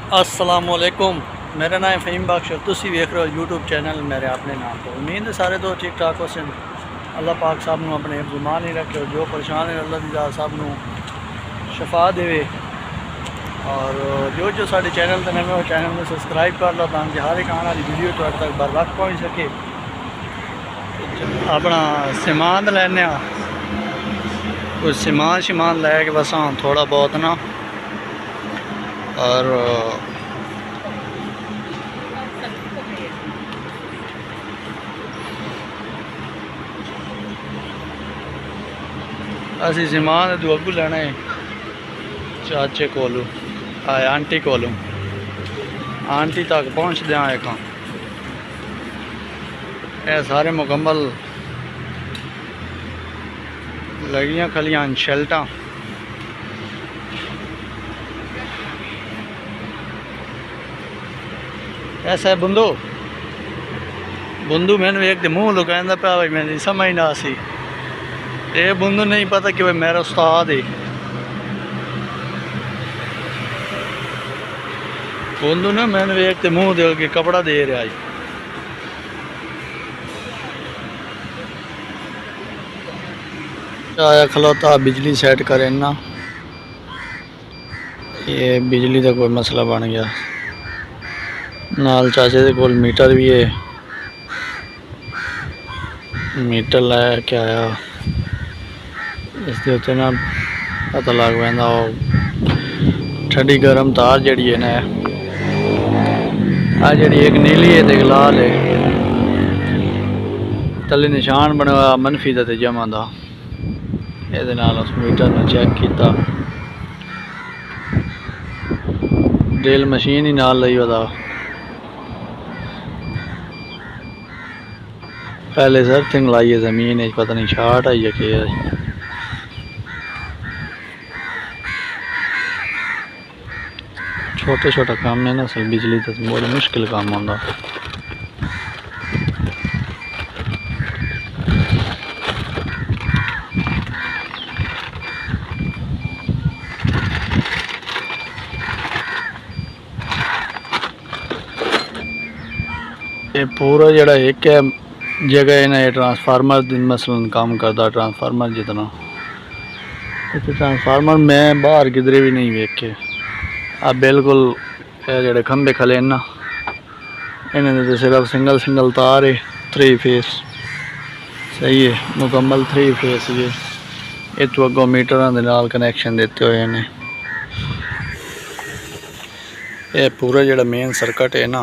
अस्सलामुअलैकुम, मेरा नाम फ़हीम बख्श है। तुसी वेख रहे हो यूट्यूब चैनल मेरे अपने नाम तो। उम्मीद है सारे तो ठीक ठाक हो। अल्लाह पाक सब नू अपने जुमान ही रखे, जो परेशान है अल्लाह दी जात सब नू शफा देवे। और जो साढ़े चैनल पर नवे हो चैनल में सब्सक्राइब कर लो ताकि हर एक आने वाली वीडियो तुहाडे तक बर वक्त पहुँच सके। अपना समान लैने कुछ समान लैके बस हाँ थोड़ा बहुत ना। और असी समान तू अगू लेना है चाचे कोलू आए आंटी कोलू आंटी तक पहुँच दिया एक सारे मुकम्मल लगियां खलियां शैल्टा। ऐसा है बुंदू बुंदू मैंने एक मुँह लुकांदा पाया भाई मैंने समझ ना सी। ये बुंदू नहीं पता कि भाई मेरा उस्ताद है। बुंदू ना मैंने एक मुँह दे के कपड़ा दे रहा है। आया खलोता बिजली सेट करें ना, ये बिजली का कोई मसला बन गया। नाल चाचे के कोल मीटर भी है, मीटर लाया क्या आया इसके उत्ते ना पता लग पैंदा ठंडी गर्म तार जड़ी है ना आ जड़ी एक नीली है ते लाल है तले निशान बना हुआ मनफी का ते जमा का। ये उस मीटर ने चेक किया, ड्रिल मशीन ही नाल लई वदा। पहले सर्थिंग लाई है जमीन पता नहीं शार्ट आई है कि छोटे छोटा काम है ना सर बिजली का बड़ा मुश्किल काम होता। ये पूरा जड़ा एक है जगह है ना, ये ट्रांसफार्मर मसलन काम करता ट्रांसफार्मर जितना ट्रांसफार्मर मैं बाहर किधरे भी नहीं वेख के अब बिल्कुल जड़े खंबे खले ना इन्हें तो सिर्फ सिंगल तार है 3 फेस सही है मुकम्मल 3 फेस ये तो अगों मीटर के नाल कनैक्शन देते हुए इन्हें ये पूरा जड़ा मेन सर्किट है ना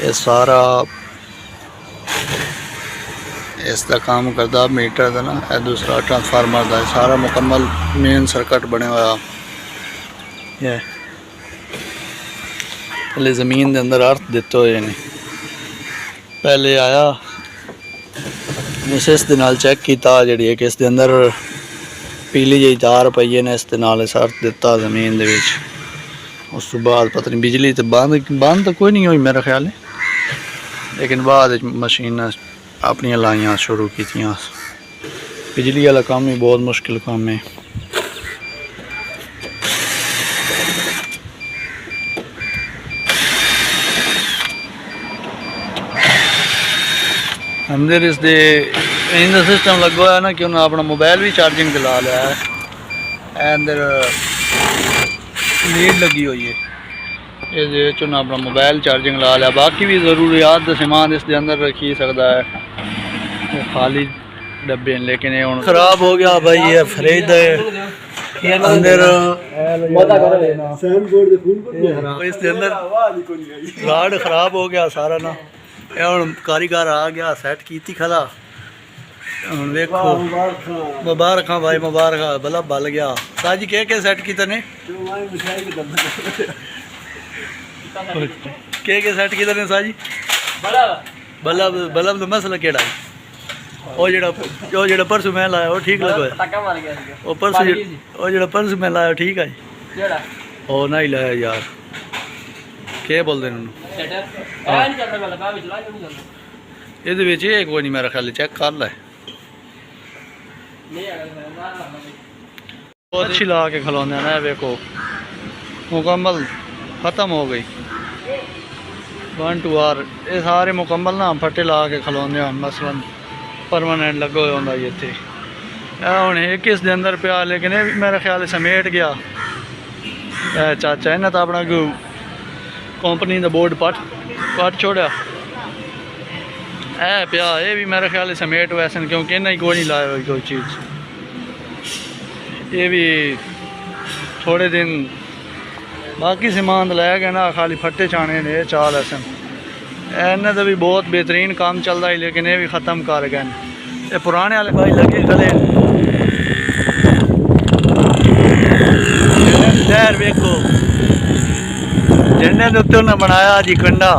ये सारा इसका काम करता मीटर का ना यह दूसरा ट्रांसफार्मर का सारा मुकम्मल मेन सर्किट बने हुआ। ये पहले ज़मीन के अंदर अर्थ देते हुए ने पहले आया इस नाल चेक किया जी एक इस अंदर पीली जी तार पई है ना इस अर्थ दिता जमीन दे विच। उस तो बाद पता नहीं बिजली तो बंद तो कोई नहीं हुई मेरा ख्याल है, लेकिन बाद मशीन अपनी लाइयां शुरू की। बिजली वाला काम ही बहुत मुश्किल काम है। अंदर इस इंजन सिस्टम लगा हुआ है ना कि उन्हें अपना मोबाइल भी चार्जिंग चला लिया है। अंदर लीड लगी हुई है ये चुना अपना मोबाइल चार्जिंग ला लिया। बाकी भी ज़रूरियात सामान इस अंदर रखी सकता है वो खाली डब्बे, लेकिन ये हूँ खराब हो गया भाई। ये फ्रिज अंदर इसके अंदर राड खराब हो गया सारा ना। हूँ कारीगर आ गया सैट की खला। हूँ देखो मुबारक भाई मुबारक बल्ब बल गया। साजी के सैट किए ने के सैट किए ने साजी बल्ब बल्ब तो मसला केड़ा वो जो परसों मैं लाया वो ठीक लगा वो परसों मैं लाया ठीक है वो नहीं लाया यार क्या बोलते हैं ये कोई नहीं मेरा ख्याल चेक कर ला बहुत अच्छी ला के खिलौने ना। देखो मुकम्मल ख़त्म हो गई 1 2 आर ये सारे मुकम्मल ना फट्टे ला के खलोंदे हैं मसलन परमानेंट लगे हुए होंगे जी इतने हूँ एक इस दे अंदर पिया लेकिन ये भी मेरे ख्याल समेट गया चाचा इन्हें तो अपना कंपनी का बोर्ड पट छोड़ा है पिया ये भी मेरे ख्याल समेट वैसे क्योंकि इन्हें कोई नहीं लाया हुई कोई चीज़ ये भी थोड़े दिन बाकी समान तो लै गए ना खाली फट्टे छाने ने चाल ऐसे इन्हें तो भी बहुत बेहतरीन काम चलता है लेकिन ये भी ख़त्म कर गए ये पुराने वाले भाई लगे गले लहर वेखो झंडे के उत्ते उन्हें बनाया जी कंडा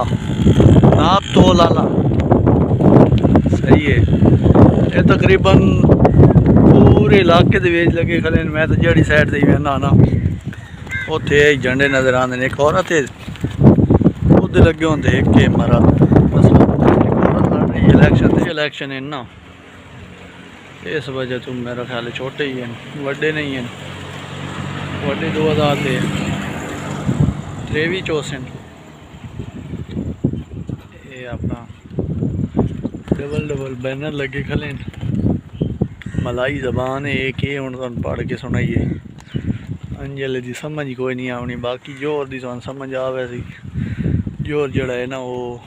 आप तो लाला सही है ये तकरीबन पूरे इलाके के वेच लगे खले मैं तो जड़ी साइड से ही ना उत्थे झंडे नज़र आते हैं एक औरत उधर लगे होंगे एक मरद इलेक्शन है ना इस वजह तो मेरा ख्याल छोटे ही हैं वड्डे नहीं हैं वड्डे 2023-24 ये अपना डबल बैनर लगे खले मलाई जबान है एक ही हूँ तुम पढ़ के सुनाइए अंजल की समझ कोई नहीं आनी बाकी जोर की तुम समझ आ वैसी जोर जड़ा है ना वो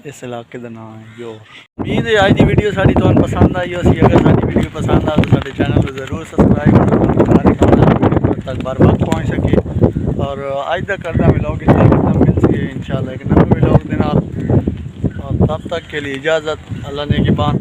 इस इलाके का नाम है जोर उम्मीद है आज की वीडियो साड़ी तुम पसंद आई होगी अगर साड़ी वीडियो पसंद आ तो साढ़े चैनल को जरूर सबसक्राइब करो तक बार बार पहुँच सके और आज तक करना मिलोग मिल सके इंशाल्लाह एक नए मिलोग दिन तब तक के लिए इजाज़त अल्लाह ने की बात।